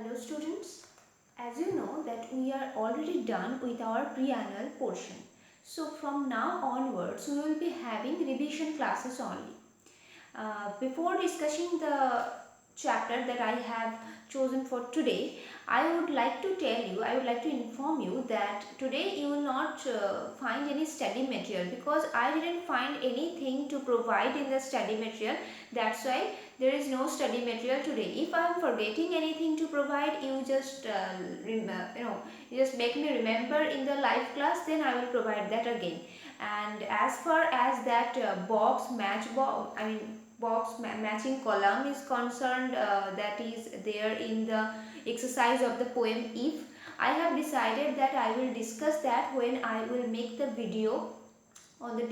Hello students, as you know that we are already done with our pre-annual portion. So from now onwards we will be having revision classes only. Before discussing the chapter that I have chosen for today, I would like to inform you that today you will not find any study material because I didn't find anything to provide in the study material. That's why there is no study material today. If I am forgetting anything to provide, you just you just make me remember in the live class, then I will provide that again. And as far as that matching column is concerned, that is there in the exercise of the poem If, I have decided that I will discuss that when I will make the video on the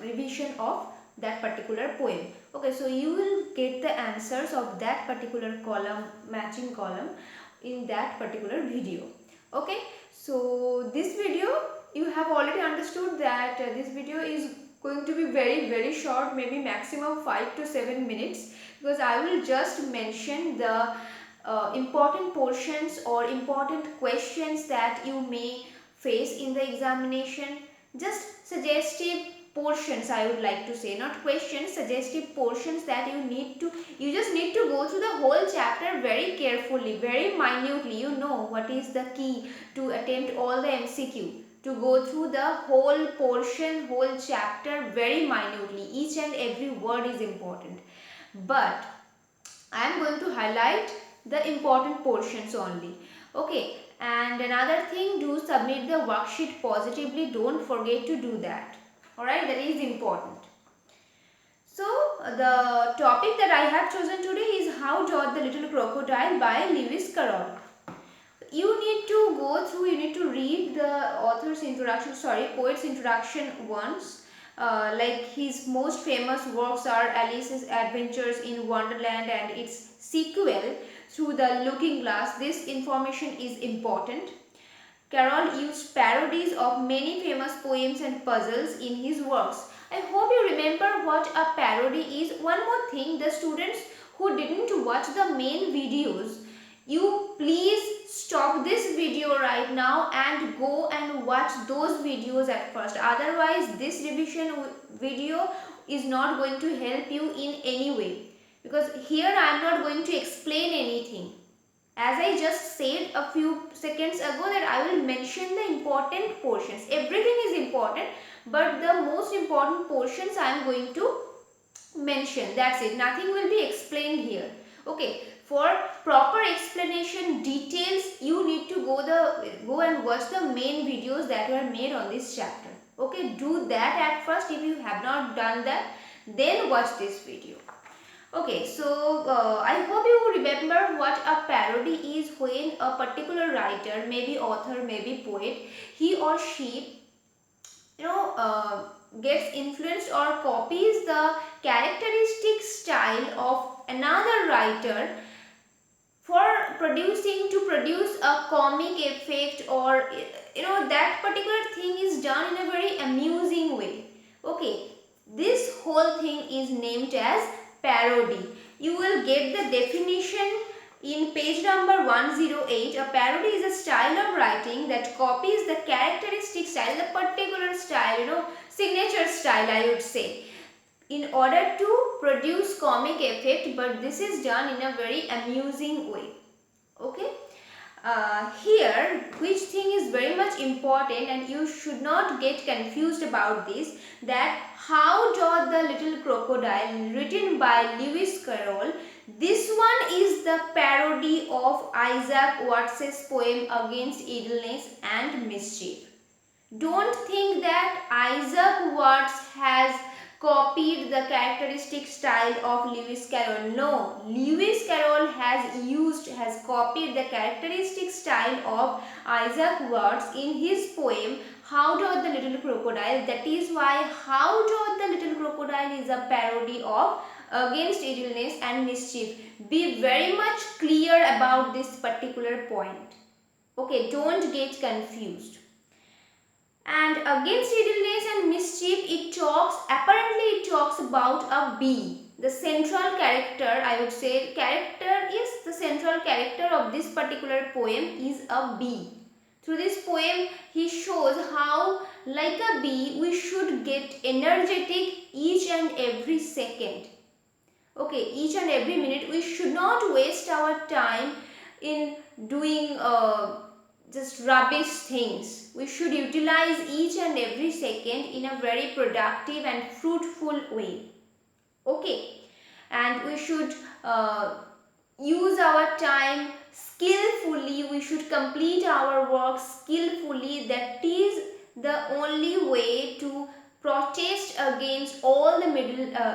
revision of that particular poem. Okay, so you will get the answers of that particular column, matching column, in that particular video. Okay, so this video you have already understood that this video is going to be very short, maybe maximum 5 to 7 minutes, because I will just mention the important portions or important questions that you may face in the examination. Just suggestive portions, I would like to say, not questions, suggestive portions that you just need to go through the whole chapter very carefully, very minutely. You know what is the key to attempt all the MCQ, to go through the whole portion, whole chapter very minutely. Each and every word is important, but I am going to highlight the important portions only. Okay, and another thing, do submit the worksheet positively. Don't forget to do that. Alright, that is important. So the topic that I have chosen today is How Dot the Little Crocodile by Lewis Carroll. You need to read the poet's introduction once. Like his most famous works are Alice's Adventures in Wonderland and its sequel, Through the Looking Glass. This information is important. Carroll used parodies of many famous poems and puzzles in his works. I hope you remember what a parody is. One more thing, the students who didn't watch the main videos, you please stop this video right now and go and watch those videos at first. Otherwise, this revision video is not going to help you in any way, because here I am not going to explain anything. As I just said a few seconds ago that I will mention the important portions. Everything is important, but the most important portions I am going to mention. That's it. Nothing will be explained here. Okay. For proper explanation, details, you need to go and watch the main videos that were made on this chapter. Okay. Do that at first. If you have not done that, then watch this video. Okay, so I hope you remember what a parody is. When a particular writer, maybe author, maybe poet, he or she, gets influenced or copies the characteristic style of another writer to produce a comic effect, or that particular thing is done in a very amusing way. Okay, this whole thing is named as parody. You will get the definition in page number 108. A parody is a style of writing that copies the characteristic style, the particular style, signature style, I would say, in order to produce comic effect, but this is done in a very amusing way. Okay. Here, which thing is very much important, and you should not get confused about this, that How Dot the Little Crocodile, written by Lewis Carroll, this one is the parody of Isaac Watts's poem Against Idleness and Mischief. Don't think that Isaac Watts has copied the characteristic style of Lewis Carroll. No, Lewis Carroll has copied the characteristic style of Isaac Watts in his poem How Dot the Little Crocodile. That is why How Dot the Little Crocodile is a parody of Against Idleness and Mischief. Be very much clear about this particular point. Okay, don't get confused. And Against Idleness and Mischief, it talks about a bee. The central character, I would say, character is the central central character of this particular poem is a bee. Through this poem, he shows how, like a bee, we should get energetic each and every second. Okay, each and every minute. We should not waste our time in doing just rubbish things. We should utilize each and every second in a very productive and fruitful way. Okay, and we should use our time skillfully. We should complete our work skillfully. That is the only way to protest against all the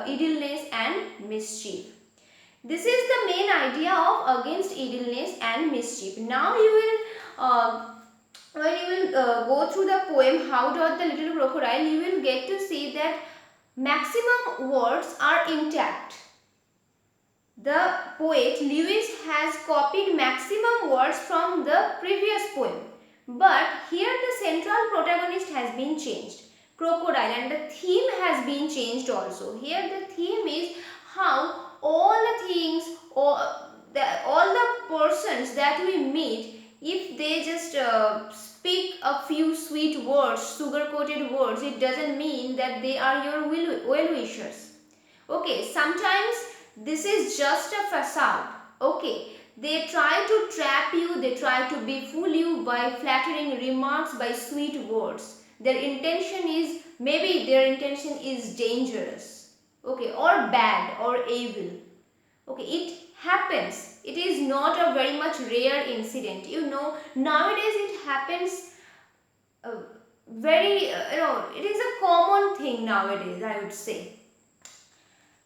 idleness and mischief. This is the main idea of against idleness and mischief. Now you will when you will go through the poem How Doth the Little Crocodile, you will get to see that maximum words are intact. The poet Lewis has copied maximum words from the previous poem, but here the central protagonist has been changed, crocodile, and the theme has been changed also. Here the theme is how all the things or all the persons that we meet, if they just speak a few sweet words, sugar-coated words, it doesn't mean that they are your well-wishers. Okay, sometimes this is just a facade. Okay, they try to trap you, they try to befool you by flattering remarks, by sweet words. Their intention is, maybe their intention is dangerous, okay, or bad or evil. Okay, it happens. It is not a very much rare incident. You know, nowadays it happens it is a common thing nowadays, I would say.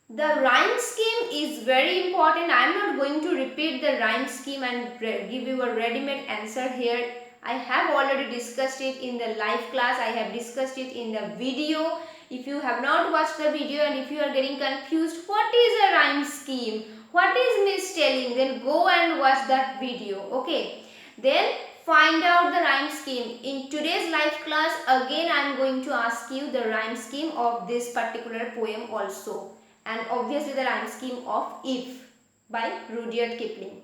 The rhyme scheme is very important. I am not going to repeat the rhyme scheme and give you a ready-made answer here. I have already discussed it in the live class. I have discussed it in the video. If you have not watched the video and if you are getting confused, what is a rhyme scheme? What is mistelling? Then go and watch that video. Okay. Then find out the rhyme scheme. In today's live class, again I am going to ask you the rhyme scheme of this particular poem also. And obviously the rhyme scheme of If by Rudyard Kipling.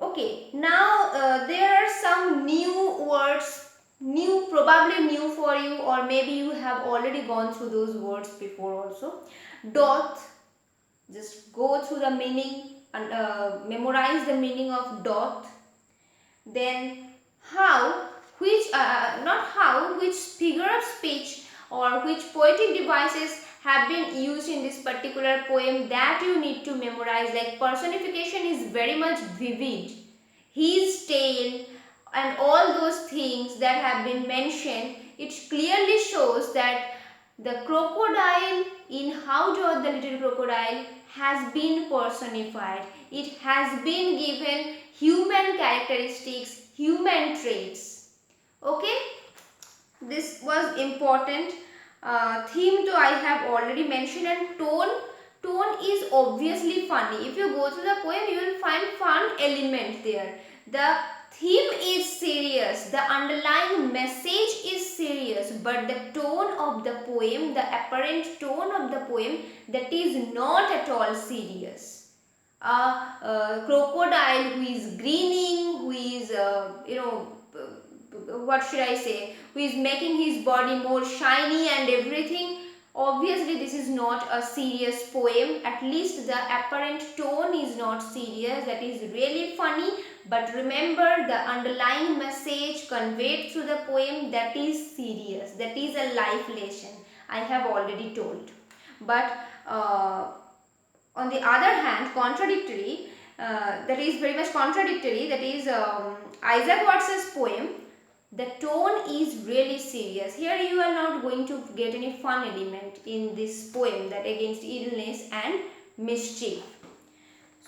Okay, now there are some new words, probably new for you, or maybe you have already gone through those words before also. Doth, just go through the meaning and memorize the meaning of doth. Then how, which figure of speech or which poetic devices have been used in this particular poem, that you need to memorize. Like personification is very much vivid. His tail and all those things that have been mentioned, it clearly shows that the crocodile in How Doth the Little Crocodile has been personified. It has been given human characteristics, human traits. Okay, this was important. Theme too I have already mentioned, and tone is obviously funny. If you go through the poem, you will find fun element there. The theme is serious, the underlying message is serious, but the tone of the poem, the apparent tone of the poem, that is not at all serious. A crocodile who is grinning, who is what should I say, who is making his body more shiny and everything. Obviously this is not a serious poem. At least the apparent tone is not serious. That is really funny. But remember, the underlying message conveyed through the poem, that is serious. That is a life lesson, I have already told. But on the other hand, contradictory, that is very much contradictory, that is Isaac Watts's poem, the tone is really serious. Here you are not going to get any fun element in this poem, that against idleness and mischief.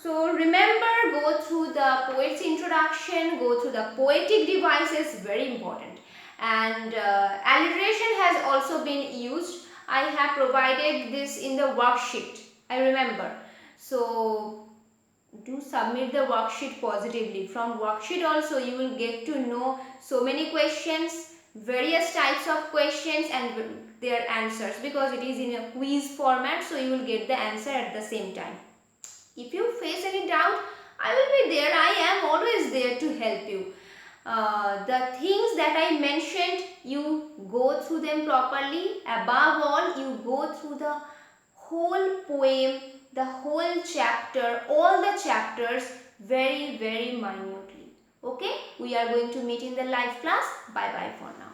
So remember, go through the poet's introduction, go through the poetic devices, very important. And alliteration has also been used. I have provided this in the worksheet, I remember. So do submit the worksheet positively. From worksheet also you will get to know so many questions, various types of questions and their answers, because it is in a quiz format, so you will get the answer at the same time. If you face any doubt, I will be there is there to help you. The things that I mentioned, you go through them properly. Above all, you go through the whole poem, the whole chapter, all the chapters very minutely. Okay, we are going to meet in the live class. Bye bye for now.